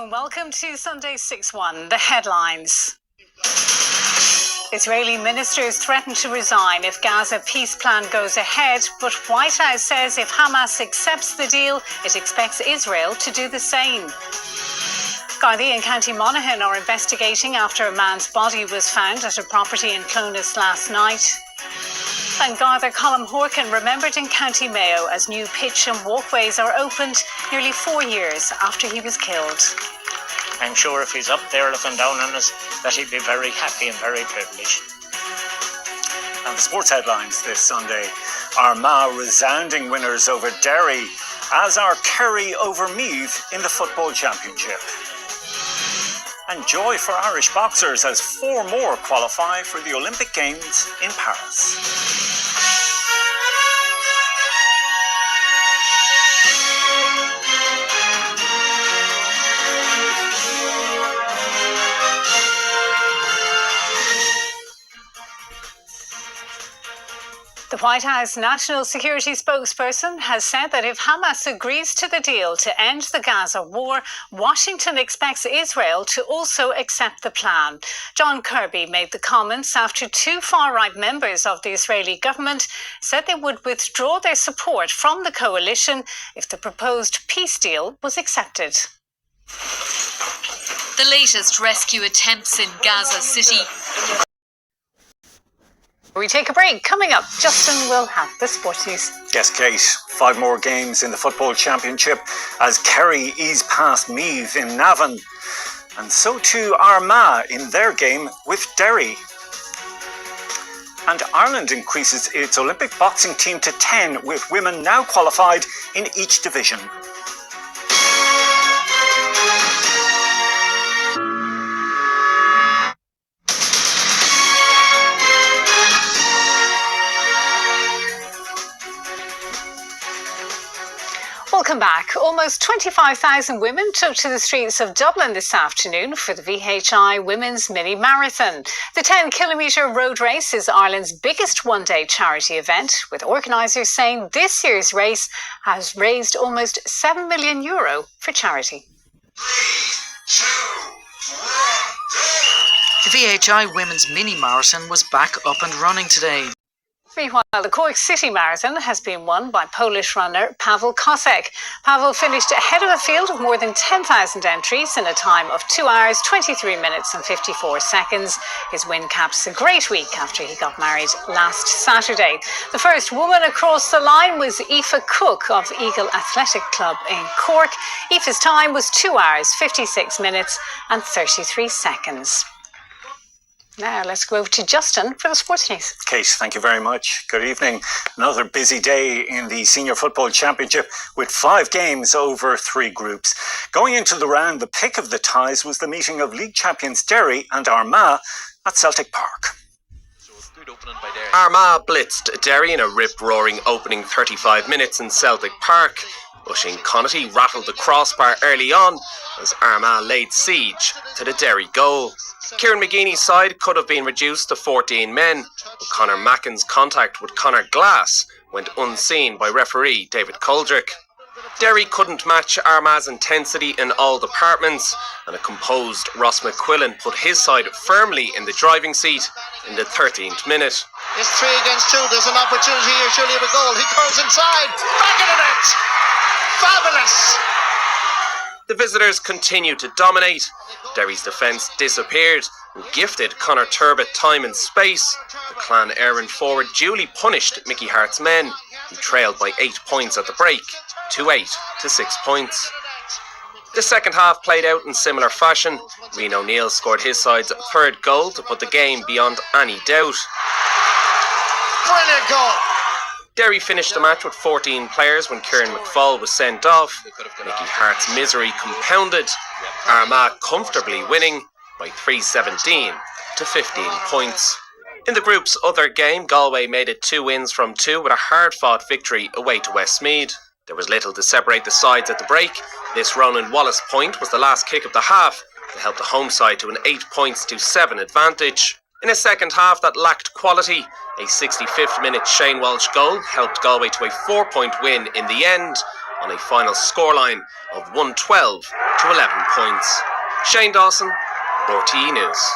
and welcome to Sunday 6-1. The headlines. Israeli ministers threaten to resign if Gaza peace plan goes ahead, but White House says if Hamas accepts the deal, it expects Israel to do the same. Gardaí and County Monaghan are investigating after a man's body was found at a property in Clonus last night. And Garda Colm Horkin remembered in County Mayo as new pitch and walkways are opened nearly 4 years after he was killed. I'm sure if he's up there looking down on us, that he'd be very happy and very privileged. And the sports headlines this Sunday. Armagh resounding winners over Derry, as are Kerry over Meath in the Football Championship. And joy for Irish boxers as 4 more qualify for the Olympic Games in Paris. The White House national security spokesperson has said that if Hamas agrees to the deal to end the Gaza war, Washington expects Israel to also accept the plan. John Kirby made the comments after 2 far-right members of the Israeli government said they would withdraw their support from the coalition if the proposed peace deal was accepted. The latest rescue attempts in Gaza City. We take a break. Coming up, Justin will have the sports news. Yes, Kate. 5 more games in the Football Championship as Kerry ease past Meath in Navan. And so too Armagh in their game with Derry. And Ireland increases its Olympic boxing team to 10, with women now qualified in each division. Welcome back. Almost 25,000 women took to the streets of Dublin this afternoon for the VHI Women's Mini Marathon. The 10-kilometre road race is Ireland's biggest one-day charity event, with organisers saying this year's race has raised almost €7 million for charity. 3, 2, 1, go! The VHI Women's Mini Marathon was back up and running today. Meanwhile, the Cork City Marathon has been won by Polish runner Paweł Kosek. Paweł finished ahead of a field of more than 10,000 entries in a time of 2 hours, 23 minutes and 54 seconds. His win caps a great week after he got married last Saturday. The first woman across the line was Aoife Cook of Eagle Athletic Club in Cork. Aoife's time was 2 hours, 56 minutes and 33 seconds. Now let's go over to Justin for the sports news. Kate, thank you very much. Good evening. Another busy day in the Senior Football Championship with 5 games over 3 groups. Going into the round, the pick of the ties was the meeting of league champions Derry and Armagh at Celtic Park. Armagh blitzed Derry in a rip-roaring opening 35 minutes in Celtic Park. Oisín Connaughton rattled the crossbar early on as Armagh laid siege to the Derry goal. Kieran McGeeney's side could have been reduced to 14 men, but Conor Mackin's contact with Conor Glass went unseen by referee David Coldrick. Derry couldn't match Armagh's intensity in all departments, and a composed Ross McQuillan put his side firmly in the driving seat in the 13th minute. It's 3 against 2, there's an opportunity here, surely of a goal. He curls inside, back in the net! Fabulous! The visitors continued to dominate. Derry's defence disappeared and gifted Conor Turbett time and space. The Clan Éireann forward duly punished Mickey Hart's men, who trailed by 8 points at the break, to 8 to 6 points. The second half played out in similar fashion. Rian O'Neill scored his side's 3rd goal to put the game beyond any doubt. Brilliant goal! Derry finished the match with 14 players when Kieran McFall was sent off. Mickey Hart's misery compounded. Armagh comfortably winning by 3-17 to 15 points. In the group's other game, Galway made it 2 wins from 2 with a hard-fought victory away to Westmeath. There was little to separate the sides at the break. This Ronan Wallace point was the last kick of the half to help the home side to an 8 points to 7 advantage. In a second half that lacked quality, a 65th minute Shane Walsh goal helped Galway to a 4-point win in the end. on a final scoreline of 112 to 11 points. Shane Dawson, RTE News.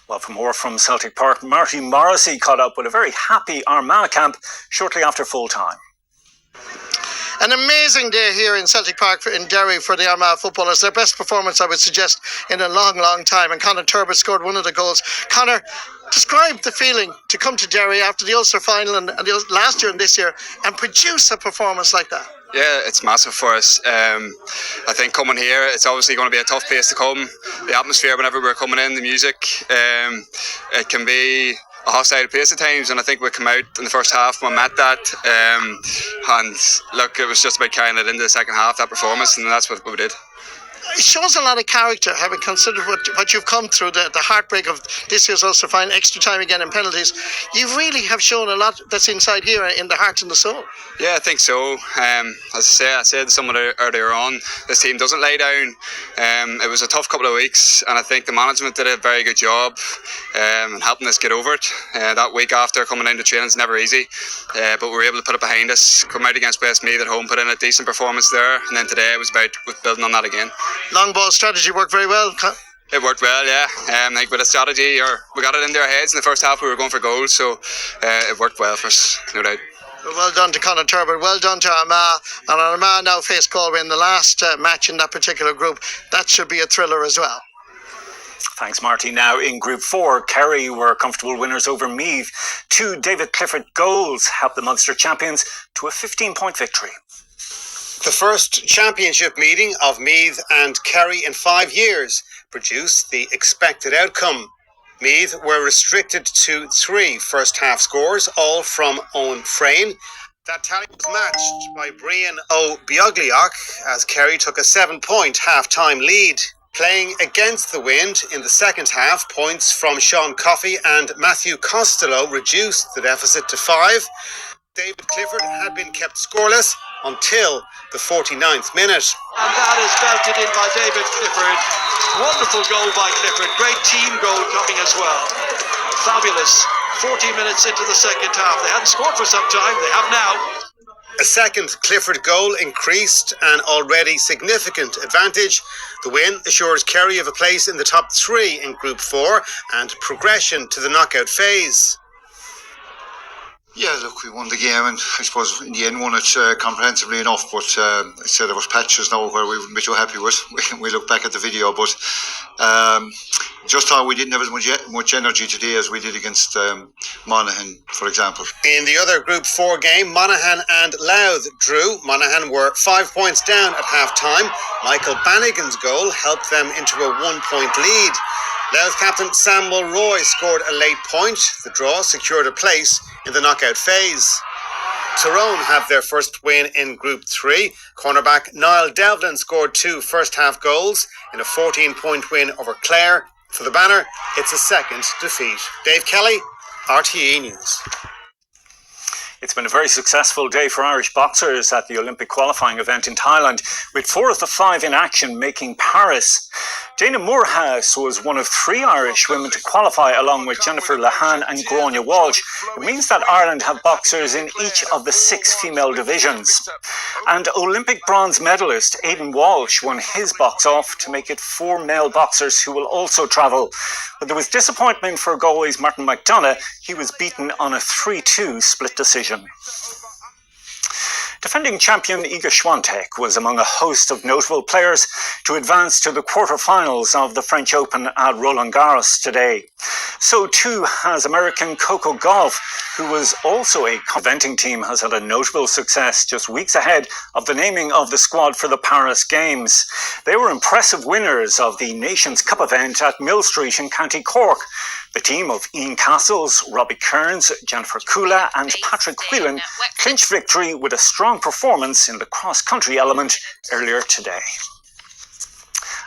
Well, for more from Celtic Park, Marty Morrissey caught up with a very happy Armagh camp shortly after full time. An amazing day here in Celtic Park in Derry for the Armagh footballers. Their best performance, I would suggest, in a long, long time. And Conor Turbitt scored one of the goals. Conor, describe the feeling to come to Derry after the Ulster final and last year and this year and produce a performance like that. Yeah, it's massive for us. I think coming here, it's obviously going to be a tough place to come. The atmosphere whenever we're coming in, the music, it can be a hostile place at times, and I think we come out in the first half when we met that, and look, it was just about carrying it into the second half, that performance, and that's what we did. It shows a lot of character, having considered what you've come through, the heartbreak of this year's Ulster final, extra time again and penalties. You really have shown a lot that's inside here in the heart and the soul. Yeah, I think so. As I said to someone earlier on, this team doesn't lay down. It was a tough couple of weeks, and I think the management did a very good job in helping us get over it. That week after coming into training is never easy, but we were able to put it behind us, come out against Westmeath at home, put in a decent performance there, and then today it was about building on that again. Long ball strategy worked very well. It worked well, yeah. Like with a strategy, we got it into our heads in the first half. We were going for goals, so it worked well for us, no doubt. Well done to Conor Turbitt, well done to Armagh. And Armagh now face Galway in the last match in that particular group. That should be a thriller as well. Thanks, Marty. Now in Group 4, Kerry were comfortable winners over Meath. 2 David Clifford goals helped the Munster champions to a 15-point victory. The first championship meeting of Meath and Kerry in 5 years produced the expected outcome. Meath were restricted to 3 first-half scores, all from Owen Frayne. That tally was matched by Brian O'Bioglioch as Kerry took a 7-point half-time lead. Playing against the wind in the second half, points from Sean Coffey and Matthew Costello reduced the deficit to 5. David Clifford had been kept scoreless until the 49th minute. And that is belted in by David Clifford. Wonderful goal by Clifford. Great team goal coming as well. Fabulous. 40 minutes into the second half. They hadn't scored for some time. They have now. A second Clifford goal increased an already significant advantage. The win assures Kerry of a place in the top 3 in Group 4 and progression to the knockout phase. Yeah, look, we won the game, and I suppose in the end won it comprehensively enough, but I said there was patches now where we wouldn't be too happy with. We look back at the video, but just thought we didn't have as much energy today as we did against Monaghan, for example. In the other Group 4 game, Monaghan and Louth drew. Monaghan were 5 points down at half-time. Michael Bannigan's goal helped them into a 1-point lead. Louth captain Sam Mulroy scored a late point. The draw secured a place in the knockout phase. Tyrone have their first win in Group 3. Cornerback Niall Devlin scored 2 first-half goals in a 14-point win over Clare. For the Banner, it's a second defeat. Dave Kelly, RTE News. It's been a very successful day for Irish boxers at the Olympic qualifying event in Thailand, with 4 of the 5 in action making Paris. Dana Moorhouse was one of 3 Irish women to qualify along with Jennifer Lahan and Gráinne Walsh. It means that Ireland have boxers in each of the 6 female divisions. And Olympic bronze medalist Aidan Walsh won his box off to make it 4 male boxers who will also travel. But there was disappointment for Galway's Martin McDonagh. He was beaten on a 3-2 split decision. Defending champion Iga Swiatek was among a host of notable players to advance to the quarterfinals of the French Open at Roland Garros today. So too has American Coco Gauff, who was also a eventing team, has had a notable success just weeks ahead of the naming of the squad for the Paris Games. They were impressive winners of the Nations Cup event at Mill Street in County Cork. The team of Ian Castles, Robbie Kearns, Jennifer Kula and Patrick Whelan clinched victory with a strong performance in the cross-country element earlier today.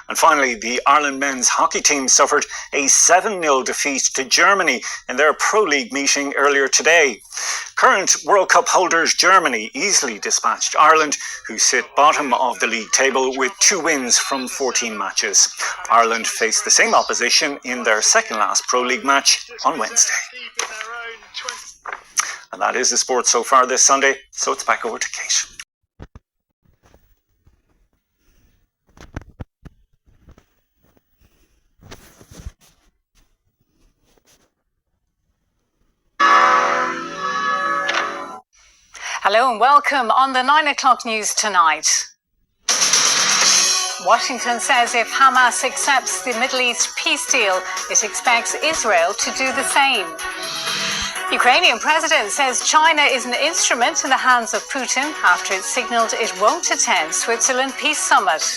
And finally, the Ireland men's hockey team suffered a 7-0 defeat to Germany in their Pro League meeting earlier today. Current World Cup holders Germany easily dispatched Ireland, who sit bottom of the league table with 2 wins from 14 matches. Ireland faced the same opposition in their second last Pro League match on Wednesday. And that is the sport so far this Sunday, so it's back over to Kate. Hello and welcome on the 9 o'clock news tonight. Washington says if Hamas accepts the Middle East peace deal, it expects Israel to do the same. Ukrainian president says China is an instrument in the hands of Putin after it signalled it won't attend Switzerland Peace Summit.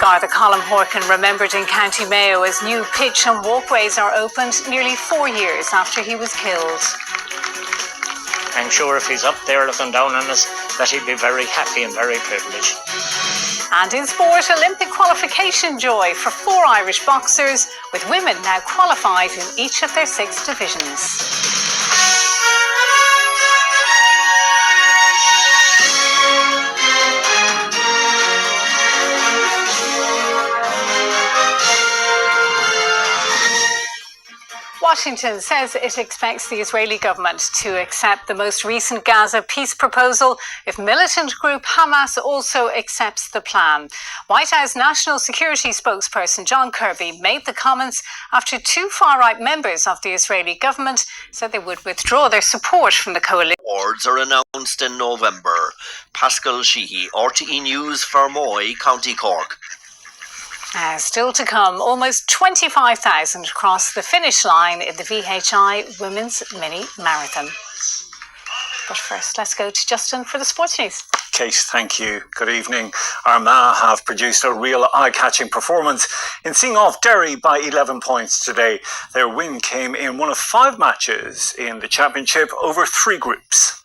Garda Colm Horkin remembered in County Mayo as new pitch and walkways are opened nearly 4 years after he was killed. I'm sure if he's up there looking down on us, that he'd be very happy and very privileged. And in sport, Olympic qualification joy for 4 Irish boxers, with women now qualified in each of their 6 divisions. Washington says it expects the Israeli government to accept the most recent Gaza peace proposal if militant group Hamas also accepts the plan. White House National Security spokesperson John Kirby made the comments after 2 far-right members of the Israeli government said they would withdraw their support from the coalition. Awards are announced in November. Pascal Sheehy, RTE News, Fermoy, County Cork. Still to come, almost 25,000 crossed the finish line in the VHI Women's Mini Marathon. But first, let's go to Justin for the sports news. Kate, thank you. Good evening. Armagh have produced a real eye-catching performance in seeing off Derry by 11 points today. Their win came in one of 5 matches in the championship over 3 groups.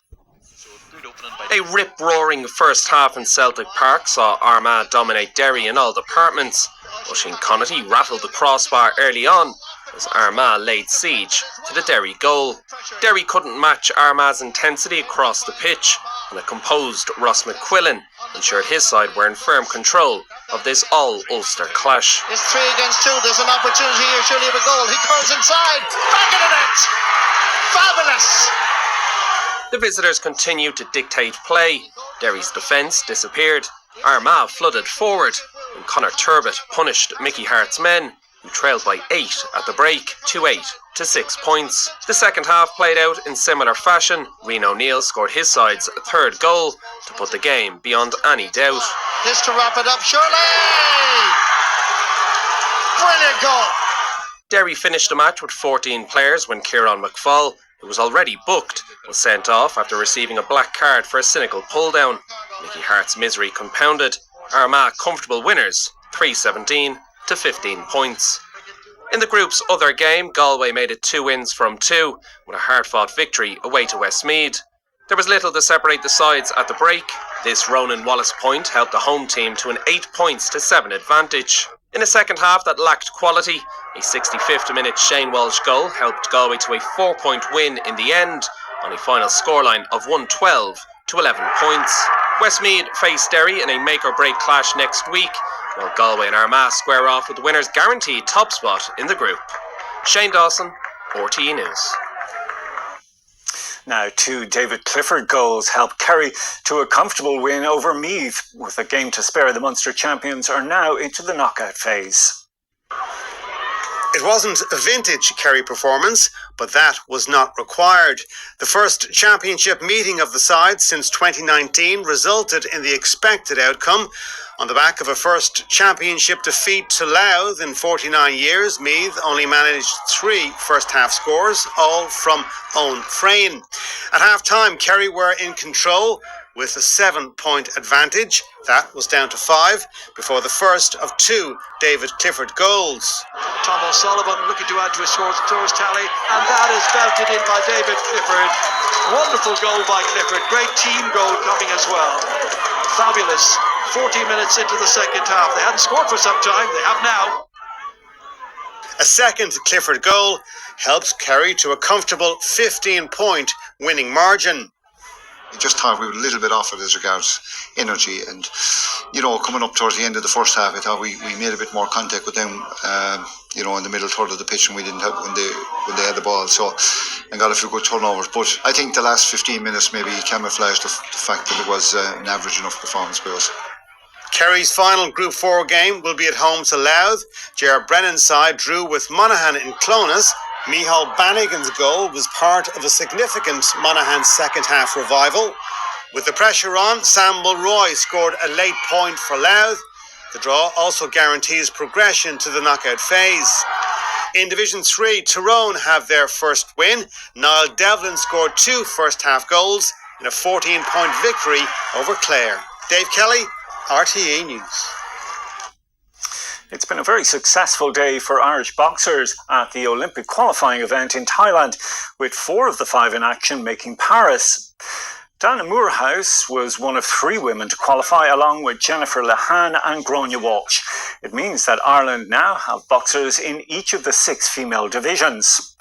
A rip-roaring first half in Celtic Park saw Armagh dominate Derry in all departments. Oisín Connaughty rattled the crossbar early on as Armagh laid siege to the Derry goal. Derry couldn't match Armagh's intensity across the pitch, and a composed Ross McQuillan ensured his side were in firm control of this all-Ulster clash. It's 3 against 2. There's an opportunity here, surely of a goal. He curls inside. Back in the net. Fabulous. The visitors continued to dictate play. Derry's defence disappeared. Armagh flooded forward, and Conor Turbett punished Mickey Hart's men, who trailed by 8 at the break, 2-8 to 6 points. The second half played out in similar fashion. Rian O'Neill scored his side's 3rd goal to put the game beyond any doubt. This to wrap it up, surely! Brilliant goal! Derry finished the match with 14 players when Kieran McFall, who was already booked, was sent off after receiving a black card for a cynical pull-down. Mickey Hart's misery compounded. Armagh comfortable winners, 3-17 to 15 points. In the group's other game, Galway made it 2 wins from 2 with a hard-fought victory away to Westmeath. There was little to separate the sides at the break. This Ronan Wallace point helped the home team to an 8 points to 7 advantage. In a second half that lacked quality, a 65th minute Shane Walsh goal helped Galway to a 4-point win in the end on a final scoreline of 112 to 11 points. Westmeath face Derry in a make-or-break clash next week, while Galway and Armagh square off with the winners' guaranteed top spot in the group. Shane Dawson, RTE News. Now, 2 David Clifford goals helped Kerry to a comfortable win over Meath. With a game to spare, the Munster champions are now into the knockout phase. It wasn't a vintage Kerry performance, but that was not required. The first championship meeting of the side since 2019 resulted in the expected outcome. On the back of a first championship defeat to Louth in 49 years, Meath only managed 3 first-half scores, all from Owen Frayne. At half-time, Kerry were in control with a 7-point advantage. That was down to 5 before the first of 2 David Clifford goals. Tom O'Sullivan looking to add to his scores tally, and that is belted in by David Clifford. Wonderful goal by Clifford. Great team goal coming as well. Fabulous. 40 minutes into the second half. They hadn't scored for some time. They have now. A second Clifford goal helps Kerry to a comfortable 15-point winning margin. I just thought we were a little bit off it as regards energy, and coming up towards the end of the first half, I thought we made a bit more contact with them in the middle third of the pitch than we didn't have when they had the ball, and got a few good turnovers. But I think the last 15 minutes maybe camouflaged the fact that it was an average enough performance by us. Kerry's final Group 4 game will be at home to Louth. Gerard Brennan's side drew with Monaghan in Clones Micheál Bannigan's goal was part of a significant Monaghan second half revival. With the pressure on, Sam Mulroy scored a late point for Louth. The draw also guarantees progression to the knockout phase. In Division 3, Tyrone have their first win. Niall Devlin scored 2 first-half goals in a 14-point victory over Clare. Dave Kelly, RTE News. It's been a very successful day for Irish boxers at the Olympic qualifying event in Thailand, with 4 of the 5 in action making Paris. Dana Moorhouse was one of 3 women to qualify, along with Jennifer Lehane and Gráinne Walsh. It means that Ireland now have boxers in each of the 6 female divisions.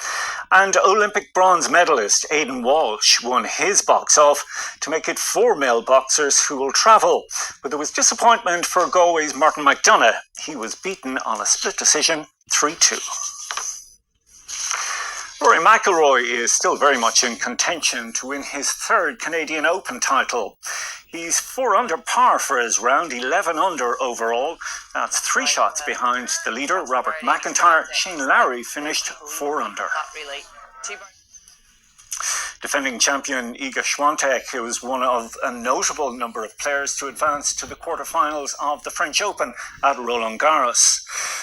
And Olympic bronze medalist Aidan Walsh won his box off to make it 4 male boxers who will travel. But there was disappointment for Galway's Martin McDonagh. He was beaten on a split decision 3-2. Rory McIlroy is still very much in contention to win his 3rd Canadian Open title. He's 4 under par for his round, 11 under overall. That's 3 shots behind the leader, Robert McIntyre. Shane Lowry finished 4 under. Defending champion Iga Swiatek, who was one of a notable number of players to advance to the quarterfinals of the French Open at Roland Garros.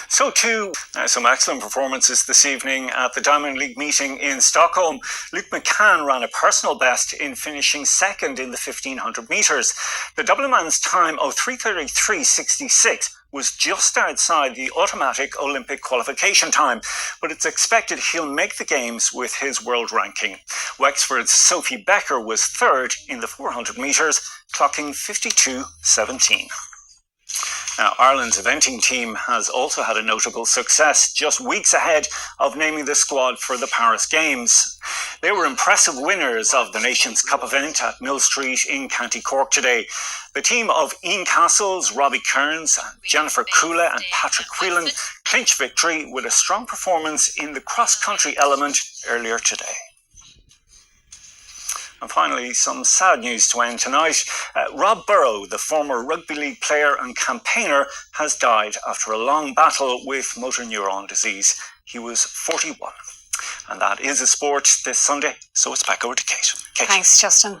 So too, some excellent performances this evening at the Diamond League meeting in Stockholm. Luke McCann ran a personal best in finishing 2nd in the 1500 metres. The Dublin man's time of 3:33.66 was just outside the automatic Olympic qualification time, but it's expected he'll make the games with his world ranking. Wexford's Sophie Becker was 3rd in the 400 metres, clocking 52.17. Now, Ireland's eventing team has also had a notable success just weeks ahead of naming the squad for the Paris Games. They were impressive winners of the Nations Cup event at Mill Street in County Cork today. The team of Ian Castles, Robbie Kearns, Jennifer Kula and Patrick Whelan clinched victory with a strong performance in the cross-country element earlier today. And finally, some sad news to end tonight. Rob Burrow, the former rugby league player and campaigner, has died after a long battle with motor neuron disease. He was 41. And that is a sport this Sunday, so it's back over to Kate. Thanks, Justin.